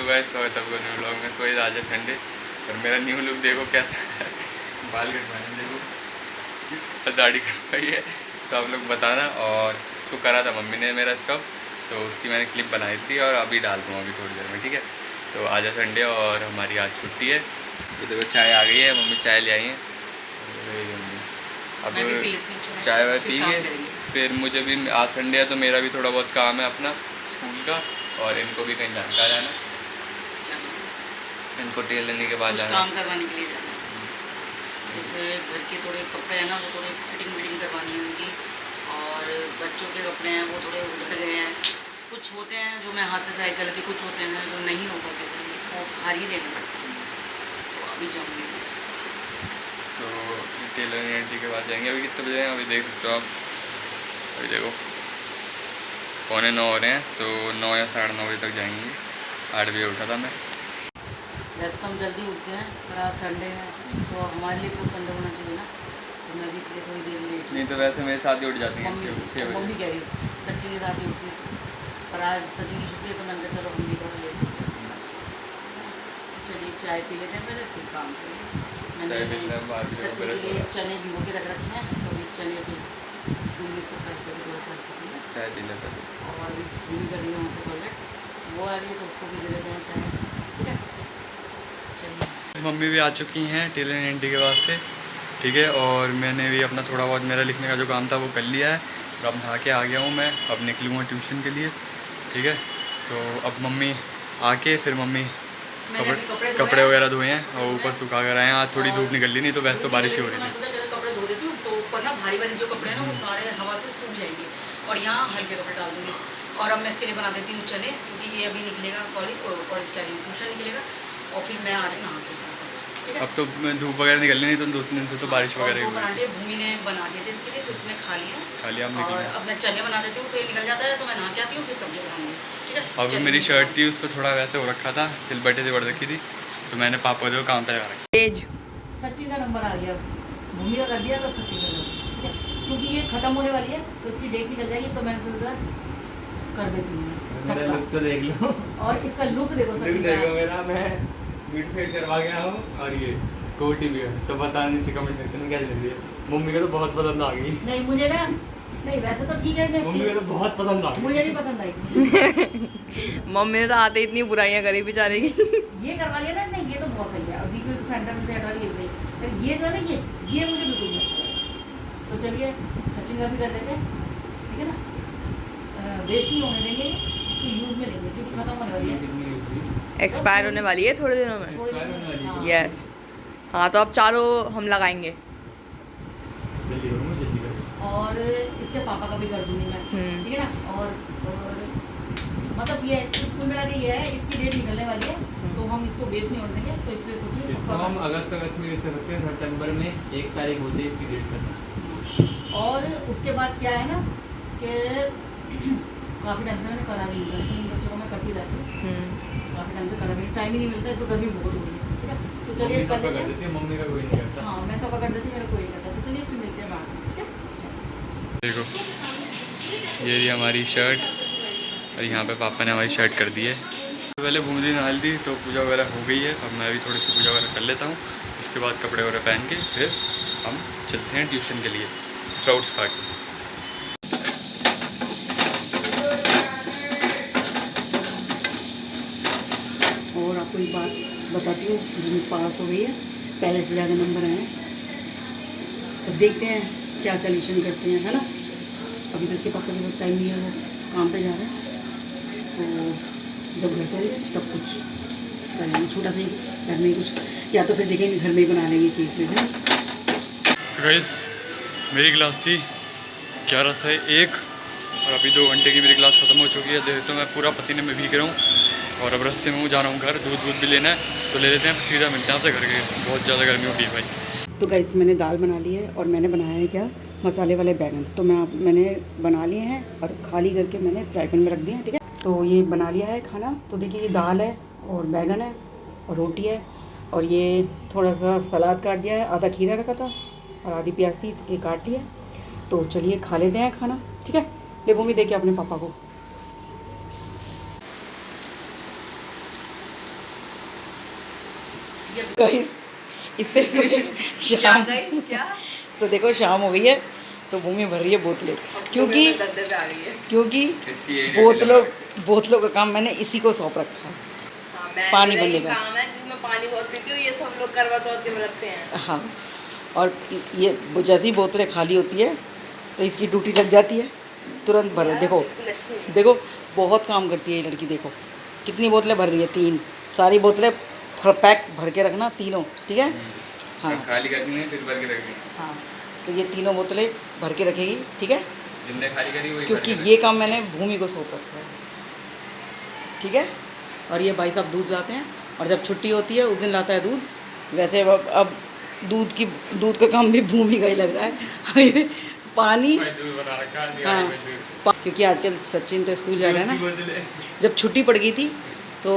Hello guys, स्वागत है आपका न्यू व्लॉग में। सो आज है संडे और मेरा न्यू लुक देखो कैसा है। बाल कटवाने देखो, दाढ़ी कटवाई है तो आप लोग बताना। और इसको करा था मम्मी ने मेरा स्कब, तो उसकी मैंने क्लिप बनाई थी और अभी डाल दूँगा अभी थोड़ी देर में, ठीक है। तो आज है संडे और हमारी आज छुट्टी है। तो देखो चाय आ गई है, मम्मी चाय ले आई है। अब चाय वाय पीएंगे, फिर मुझे भी आज संडे है तो मेरा भी थोड़ा बहुत काम है अपना स्कूल का, और इनको भी कहीं जाना है, इनको तेल लेने के बाद जाना, काम करवाने के लिए जाना है। जैसे घर के थोड़े कपड़े हैं ना, वो थोड़े फिटिंग विटिंग करवानी है उनकी, और बच्चों के कपड़े हैं वो थोड़े उधड़ गए हैं। कुछ होते हैं जो मैं हाथ से सिलाई कर लेती, कुछ होते हैं जो नहीं हो पाते सही, वो बाहर ही देने पड़ते हैं। तो अभी जाऊँगी, तो टेलर एंट्री के बाद जाएंगे। अभी कितने बजे हैं अभी देख सकते हो आप, अभी देखो 8:45 हो रहे हैं, तो 9 या 9:30 बजे तक जाएंगे। 8 बजे उठा था मैं। वैसे तो हम जल्दी उठते हैं, पर आज संडे है तो हमारे लिए तो संडे होना चाहिए ना, तो मैं भी इसलिए थोड़ी देर लेट। नहीं तो वैसे मेरे साथ ही उठ जाती हैं 6 बजे। मम्मी कह रही सच्ची के साथ ही उठती है, पर आज सच्ची की छुट्टी है तो मैंने कहा चलो हम भी थोड़ा लेट उठ जाते हैं। चलिए चाय पी लेते हैं पहले, फिर काम करेंगे। मैंने सच्ची के लिए चने भिगो के रख रखे हैं, तो अभी चने फिर दूँगी इसको फ्राई करके थोड़ा सा रखेंगे। चाय पी लेते हैं और अभी भूमि कर रही है वहाँ पर टॉयलेट, वो आ रही है तो उसको भी दे देते हैं चाय, ठीक है। चलिए मम्मी भी आ चुकी हैं टेलर एंट्री के वास्ते, ठीक है। और मैंने भी अपना थोड़ा बहुत मेरा लिखने का जो काम था वो कर लिया है, और अब नहा के आ गया हूँ मैं, अब निकलूँगा ट्यूशन के लिए, ठीक है। तो अब मम्मी आके फिर मम्मी कपड़े वगैरह धोए हैं और ऊपर सुखा कर आए हैं। आज थोड़ी धूप निकल ली, नहीं तो वैसे तो बारिश ही हो रही थी। कपड़े धो देती हूँ तो ऊपर ना भारी भारी जो कपड़े हैं ना वो सारे हवा से सूख जाएंगे, और यहाँ हल्के कपड़े डाल दूँगी। और अब मैं इसके लिए बना देती हूँ चने, क्योंकि ये अभी निकलेगा कॉलेज कह रही हूँ ट्यूशन निकलेगा, और फिर मैं आ रही नहा के, ठीक है। अब तो धूप वगैरह निकलनी नहीं, तो 2-3 दिन से तो बारिश वगैरह ही पराठे भूमि ने बना दिए थे इसके लिए, तो इसने खा लिया। और अब मैं चने बना देती हूँ तो ये निकल जाता है, तो मैं नहा के आती हूँ फिर सब्जी बनाऊँगी, ठीक है। अब मेरी शर्ट थी उस पर थोड़ा वैसे हो रखा था, सिलबटे से बढ़ रखी थी, तो मैंने पापा को काम पे लगा रखा। सचिन का नंबर आ गया, भूमि का कर दिया तो सचिन का नंबर, ठीक है। क्योंकि ये खत्म होने वाली है तो इसकी डेट निकल जाएगी, तो मैंने सोचा कर देती हूँ। मेरा लुक तो देख लो, और इसका लुक देखो, लुक देखो मेरा, मैं वीट फेड करवा गया हूँ, और ये कोटी भी है, तो बता नहीं कमेंट सेक्शन में कैसी लग रही है। मम्मी को तो बहुत पसंद आ गई। नहीं मुझे ना, नहीं वैसे तो ठीक है, मम्मी को तो बहुत पसंद आ गई, मुझे नहीं पसंद आई। मम्मी ने तो आते इतनी बुराइयां करी बेचारे की। ये करवा लिया ना, नहीं ये तो बहुत सही है, अभी भी सेंटर में से हटा लिया सही, पर ये जो है ना ये मुझे बिल्कुल नहीं अच्छा लगा। तो चलिए सचिन का भी कर देते हैं, ठीक है ना, वेस्ट नहीं होने देंगे, इसको यूज़ में लेंगे क्योंकि खत्म होने वाली है, एक्सपायर होने वाली है थोड़े दिनों में। यस हाँ, तो अब चारों हम लगाएंगे, और इसके पापा का भी कर दूंगी मैं, ठीक है ना। और मतलब ये कुल मिला के ये है, इसकी डेट निकलने वाली है तो हम इसको वेस्ट नहीं होने देंगे, तो इसलिए सोचिए इसको हम अगस्त में यूज़ कर सकते हैं। सितंबर में 1 तारीख होती है इसकी डेट करना। और उसके बाद क्या है ना कि काफ़ी टाइम से मैंने करा भी नहीं, इन बच्चों को मैं करती रहती हूँ, काफ़ी टाइम से करा भी, टाइम ही नहीं मिलता है, तो गर्मी बहुत हो रही है, ठीक है। तो चलिए कर देती है, मम्मी का कोई नहीं करता। हाँ मैं सबका कर देती हूँ, मेरा कोई नहीं करता। तो चलिए फिर मिलते हैं बाद में, ठीक है। देखो ये हमारी शर्ट, और यहाँ पे पापा ने हमारी शर्ट कर दी है। तो पहले बूंदी नहा दी, तो पूजा वगैरह हो गई है। अब मैं भी थोड़ी सी पूजा वगैरह कर लेता हूँ, उसके बाद कपड़े वगैरह पहन के फिर हम चलते हैं ट्यूशन के लिए स्प्राउट्स खा के। और आपको एक बात बताती हूँ, भूमि पास हो गई है, पहले से ज़्यादा नंबर आए हैं, तो देखते हैं क्या सोल्यूशन करते हैं, है ना। अभी तो इसके पापा के बहुत टाइम नहीं है, वो काम पे जा रहे हैं, तो जब घर पे तब कुछ करेंगे, छोटा सा घर में कुछ, या तो फिर देखेंगे घर में ही बना लेंगे केक में, है ना। तो गाइस मेरी क्लास थी 11 से 1, और अभी 2 घंटे की मेरी क्लास ख़त्म हो चुकी है। देखो तो मैं पूरा पसीने में भीग रहा हूँ, और अब रास्ते में जा रहा हूँ घर, दूध भी लेना है, तो ले लेते हैं, सीधा मिलते हैं आपसे घर के। बहुत ज़्यादा गर्मी होती है भाई। तो गाइस मैंने दाल बना ली है, और मैंने बनाया है क्या, मसाले वाले बैंगन, तो मैंने बना लिए हैं और खाली करके मैंने फ्राई पैन में रख दिए हैं, ठीक है। तो ये बना लिया है खाना। तो देखिए ये दाल है और बैंगन है और रोटी है, और ये थोड़ा सा सलाद काट दिया है, आधा खीरा रखा था और आधी प्याज थी, तो ये काट लिया। तो चलिए खा लेते हैं खाना, ठीक है। ले वो भी दे के अपने पापा को। गाइस इससे शाम क्या तो देखो शाम हो गई है तो भूमि भर रही है बोतलें क्योंकि दर्द पे आ गई है। क्योंकि इसकी ये बोतलों का काम मैंने इसी को सौंप रखा है। मैं पानी मेरा भरने ये का। काम है क्योंकि मैं पानी बहुत पीती हूँ। ये सब लोग करवा चौथ के व्रत पे हैं। हाँ और ये जैसे ही बोतलें खाली होती है तो इसकी ड्यूटी लग जाती है तुरंत भरो। यार, देखो बिल्कुल अच्छे हैं। देखो बहुत काम करती है ये लड़की। देखो कितनी बोतलें भर रही है, 3 सारी बोतलें थोड़ा पैक भर के रखना तीनों, ठीक है। हाँ खाली करनी है फिर भर के रखनी। हाँ तो ये तीनों बोतलें भर के रखेगी, ठीक है, जिनने खाली करी वही क्योंकि भर के ये काम मैंने भूमि को सौंप रखा है, ठीक है। और ये भाई साहब दूध लाते हैं और जब छुट्टी होती है उस दिन लाता है दूध। वैसे अब दूध का काम भी भूमि का ही लग रहा है पानी। भाई दूध बना रखा है, हाँ भाई दूध। क्योंकि आजकल सचिन तो स्कूल जा रहा है ना। बोतलें। जब छुट्टी पड़ गई थी तो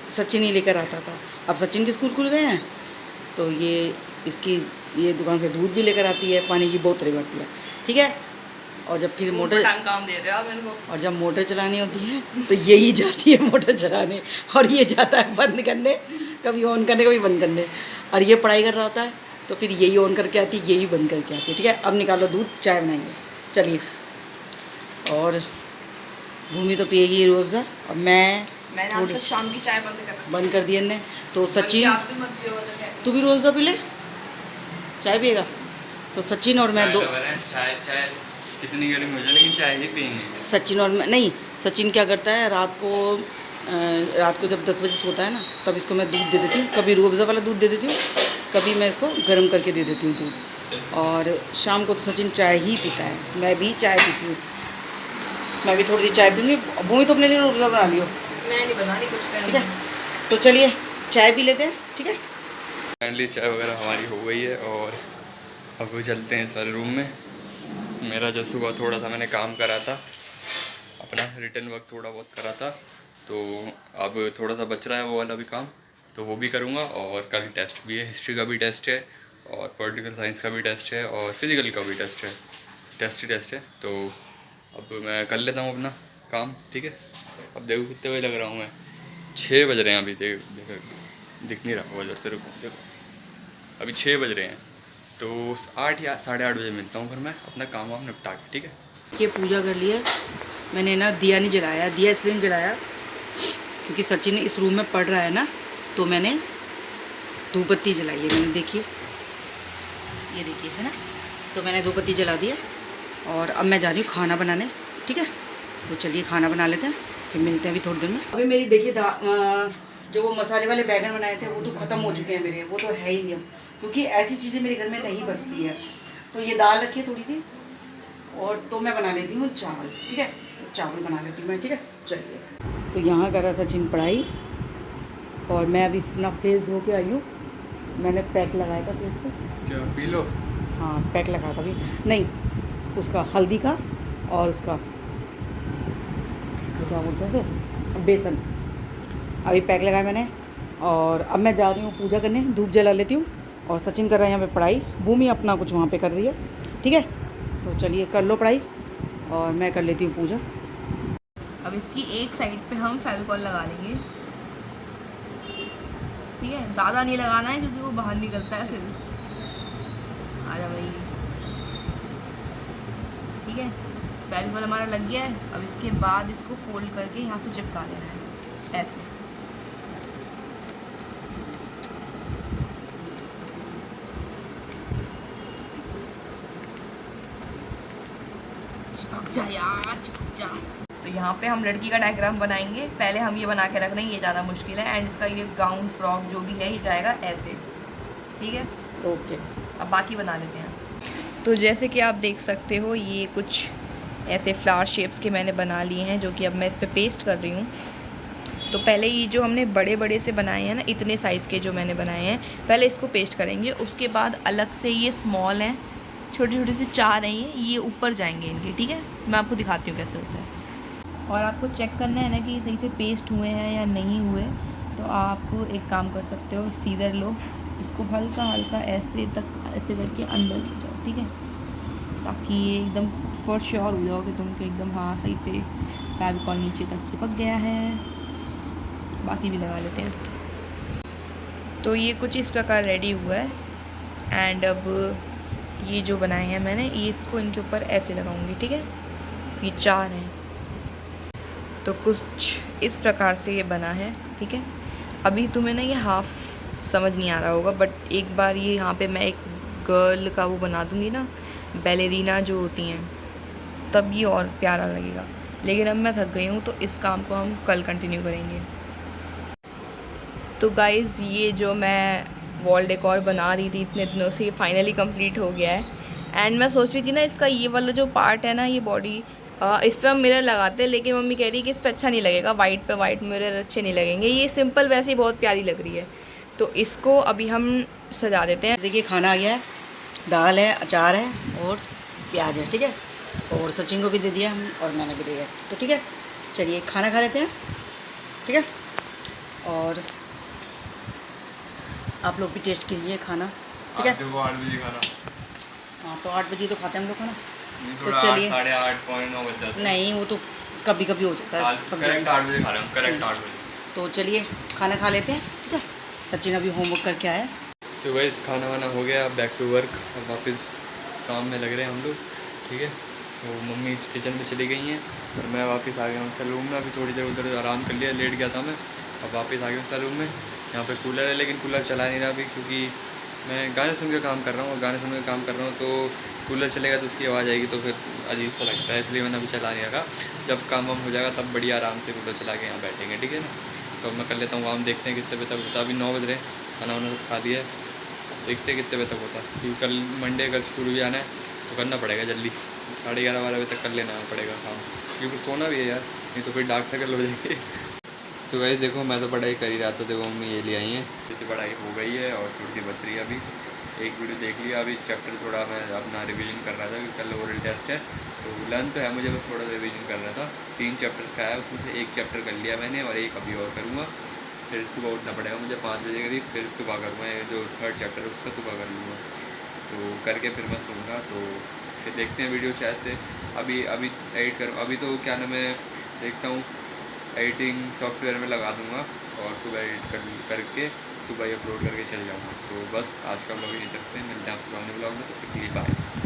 सचिन ही लेकर आता था। अब सचिन के स्कूल खुल गए हैं तो ये दुकान से दूध भी लेकर आती है, पानी की बोतलें भरती है, ठीक है। और जब फिर मोटर काम दे रहे हो आप मेरे को। और जब मोटर चलानी होती है तो यही जाती है मोटर चलाने और ये जाता है बंद करने, कभी ऑन करने कभी बंद करने। और ये पढ़ाई कर रहा होता है तो फिर यही ऑन करके आती है, यही बंद करके आती है, ठीक है। अब निकालो दूध, चाय बनाएंगे, चलिए। और भूमि तो पिएगी रोज़ सर और मैंने आज थोड़ी तक शाम की चाय बंद कर दी ने। तो सचिन आप भी मत पियो तो क्या। तू भी रोज़ पी ले, चाय पिएगा। तो सचिन और मैं चाय दो लवर है, चाय कितनी गर्म हो जाए लेकिन चाय ही पियेंगे। सचिन और मैं नहीं, सचिन क्या करता है रात को जब 10 बजे सोता है ना तब इसको मैं दूध दे देती हूँ। कभी रूह अफ़ज़ा वाला दूध दे देती हूँ, कभी मैं इसको गर्म करके दे देती हूँ दूध। और शाम को तो सचिन चाय ही पीता है, मैं भी चाय पीती हूँ। मैं भी थोड़ी सी चाय पीऊँगी। भूमि तो अपने लिए रूह अफ़ज़ा बना लियो, मैं नहीं बना रही कुछ, ठीक है। तो चलिए चाय पी लेते हैं, ठीक है। फाइनली चाय वगैरह हमारी हो गई है और अब चलते हैं सारे रूम में। मेरा जो सुबह थोड़ा सा मैंने काम करा था, अपना रिटर्न वर्क थोड़ा बहुत करा था, तो अब थोड़ा सा बच रहा है वो वाला भी काम, तो वो भी करूँगा। और कल टेस्ट भी है, हिस्ट्री का भी टेस्ट है और पॉलिटिकल साइंस का भी टेस्ट है और फिज़िकल का भी टेस्ट ही टेस्ट है। तो अब मैं कर लेता हूँ अपना काम, ठीक है। अब देखो कितने बजे लग रहा हूँ मैं, 6 बज रहे हैं अभी। देखो दिख नहीं रहा होगा उधर से, रुको देखो अभी 6 बज रहे हैं, तो 8 या 8:30 बजे मिलता हूँ फिर मैं अपना काम वाम निपटा के, ठीक है। ये पूजा कर लिया मैंने ना, दिया नहीं जलाया। दिया इसलिए नहीं जलाया क्योंकि सचिन इस रूम में पढ़ रहा है ना, तो मैंने धूप बत्ती जलाई है। मैंने देखिए, ये देखिए है ना, तो मैंने धूप बत्ती जला दी है। और अब मैं जा रही हूँ खाना बनाने, ठीक है। तो चलिए खाना बना लेते हैं, फिर मिलते हैं अभी थोड़ी देर में। अभी मेरी देखिए जो वो मसाले वाले बैगन बनाए थे वो तो ख़त्म हो चुके हैं मेरे, वो तो है ही नहीं, क्योंकि ऐसी चीज़ें मेरे घर में नहीं बचती है। तो ये दाल रखी है थोड़ी सी, और तो मैं बना लेती हूँ चावल, ठीक है। तो चावल बना लेती हूँ मैं, ठीक है। चलिए, तो यहाँ कर रहा सचिन पढ़ाई और मैं अभी अपना फेस धो के आई हूँ। मैंने पैक लगाया था फेस पे। क्या पी लो? हाँ पैक लगाया था अभी, नहीं उसका हल्दी का और उसका क्या बोलते हैं उसे, बेसन। अभी पैक लगाया मैंने और अब मैं जा रही हूँ पूजा करने, धूप जला लेती हूँ। और सचिन कर रहा है यहाँ पे पढ़ाई, भूमि अपना कुछ वहाँ पे कर रही है, ठीक है। तो चलिए कर लो पढ़ाई और मैं कर लेती हूँ पूजा। अब इसकी एक साइड पे हम फेविकॉल लगा लेंगे, ठीक है। ज़्यादा नहीं लगाना है क्योंकि वो बाहर निकलता है फिर। आजा भाई, ठीक है। फेविकॉल हमारा लग गया है। अब इसके बाद इसको फोल्ड करके यहाँ से चिपका देना है ऐसे। चिपक जा यार, चिपक जा। तो यहाँ पे हम लड़की का डायग्राम बनाएंगे। पहले हम ये बना के रख रहे हैं, ये ज़्यादा मुश्किल है। एंड इसका ये गाउन फ्रॉक जो भी है ये जाएगा ऐसे, ठीक है। ओके, अब बाकी बना लेते हैं। तो जैसे कि आप देख सकते हो ये कुछ ऐसे फ्लावर शेप्स के मैंने बना लिए हैं, जो कि अब मैं इस पर पेस्ट कर रही हूँ। तो पहले ये जो हमने बड़े बड़े से बनाए हैं ना, इतने साइज़ के जो मैंने बनाए हैं, पहले इसको पेस्ट करेंगे। उसके बाद अलग से ये स्मॉल हैं, छोटे छोटे से 4 हैं, ये ऊपर जाएंगे इनके, ठीक है। मैं आपको दिखाती हूँ कैसे होता है। और आपको चेक करना है ना कि सही से पेस्ट हुए हैं या नहीं हुए। तो आप एक काम कर सकते हो, सीजर लो, इसको हल्का हल्का ऐसे तक ऐसे करके अंदर ले जाओ, ठीक है। ताकि ये एकदम फॉर श्योर हो जाओ कि तुमको एकदम हाँ सही से फेविकॉल नीचे तक चिपक गया है। बाकी भी लगा लेते हैं। तो ये कुछ इस प्रकार रेडी हुआ है। एंड अब ये जो बनाए हैं मैंने, ये इसको इनके ऊपर ऐसे लगाऊंगी, ठीक है। ये 4 हैं, तो कुछ इस प्रकार से ये बना है, ठीक है। अभी तुम्हें ना ये हाफ समझ नहीं आ रहा होगा, बट एक बार ये यहाँ पे मैं एक गर्ल का वो बना दूँगी ना, बैलेरीना जो होती हैं, तब ये और प्यारा लगेगा। लेकिन अब मैं थक गई हूँ, तो इस काम को हम कल कंटिन्यू करेंगे। तो गाइज़, ये जो मैं वॉल डेकोर बना रही थी इतने दिनों से, ये फाइनली कंप्लीट हो गया है। एंड मैं सोच रही थी ना, इसका ये वाला जो पार्ट है ना, ये बॉडी, इस पर हम मिरर लगाते हैं, लेकिन मम्मी कह रही है कि इस पर अच्छा नहीं लगेगा, वाइट पे वाइट मिरर अच्छे नहीं लगेंगे, ये सिंपल वैसे ही बहुत प्यारी लग रही है। तो इसको अभी हम सजा देते हैं। देखिए खाना आ गया है, दाल है, अचार है और प्याज है, ठीक है। और सचिन को भी दे दिया हम, और मैंने भी दिया, तो ठीक है। चलिए खाना खा लेते हैं, ठीक है। और आप लोग भी टेस्ट कीजिए खाना, ठीक है। 8 बजे खाना। हाँ, तो 8 बजे तो खाते हैं हम लोग खाना। तो चलिए 8:30 पौने 9 बज जाते हैं। नहीं, वो तो कभी कभी हो जाता है, सब करेक्ट 8 बजे खा रहे हैं, करेक्ट 8 बजे। तो चलिए खाना खा लेते हैं, ठीक है। सचिन अभी होमवर्क करके आया है। तो वही खाना वाना हो गया, बैक टू वर्क, अब वापस काम में लग रहे हैं हम लोग, ठीक है। तो मम्मी किचन में चली गई हैं और मैं वापस आ गया हूँ सैलून में। अभी थोड़ी देर उधर आराम कर लिया, लेट गया था मैं, अब वापस आ गया हूँ सैलून में। यहाँ पे कूलर है, लेकिन कूलर चला नहीं रहा अभी, क्योंकि मैं गाने सुन के काम कर रहा हूँ, और गाने सुन के काम कर रहा हूँ, तो कूलर चलेगा तो उसकी आवाज़ आएगी, तो फिर अजीब सा लगता है, इसलिए मैंने अभी चला नहीं रखा। जब काम वाम हो जाएगा तब बढ़िया आराम से कूलर चला के यहाँ बैठेंगे, ठीक है ना। तो मैं कर लेता हूँ काम, देखते हैं कितने बजे तक होता है। अभी 9 बज रहे हैं, खाना वाना सब खा दिया है, देखते हैं कितने बजे तक होता है, क्योंकि कल मंडे कल स्कूल भी आना है, तो करना पड़ेगा जल्दी, 11:30-12 बजे तक कर लेना पड़ेगा काम, क्योंकि सोना भी है यार, नहीं तो फिर डार्क सर्कल हो जाएंगे। तो वैसे देखो, मैं तो पढ़ाई कर ही रहा था, देखो मम्मी ये ले आई हैं, जैसे पढ़ाई हो गई है और थोड़ी सी बच रही है। अभी एक वीडियो देख लिया, अभी चैप्टर थोड़ा मैं अपना रिवीजन कर रहा था, क्योंकि कल ओरल टेस्ट है, तो लर्न तो है मुझे, बस थोड़ा रिवीजन कर रहा था। 3 चैप्टर्स का है, उसमें से 1 चैप्टर कर लिया मैंने, और 1 अभी और करूँगा। फिर सुबह उठना पड़ेगा मुझे 5 बजे करीब, फिर सुबह करूँगा, जो 3rd चैप्टर है उसका सुबह कर लूँगा, तो करके फिर मैं सोऊंगा। तो फिर देखते हैं वीडियो शायद से अभी एडिट करूँ, अभी तो क्या नाम है, देखता हूँ एडिटिंग सॉफ्टवेयर में लगा दूँगा, और सुबह एडिट करके सुबह ही अपलोड करके चले जाऊँगा। तो बस आज का ब्लॉग यहीं तक, मिलते हैं आपसे अगले ब्लॉग में, तो बाय।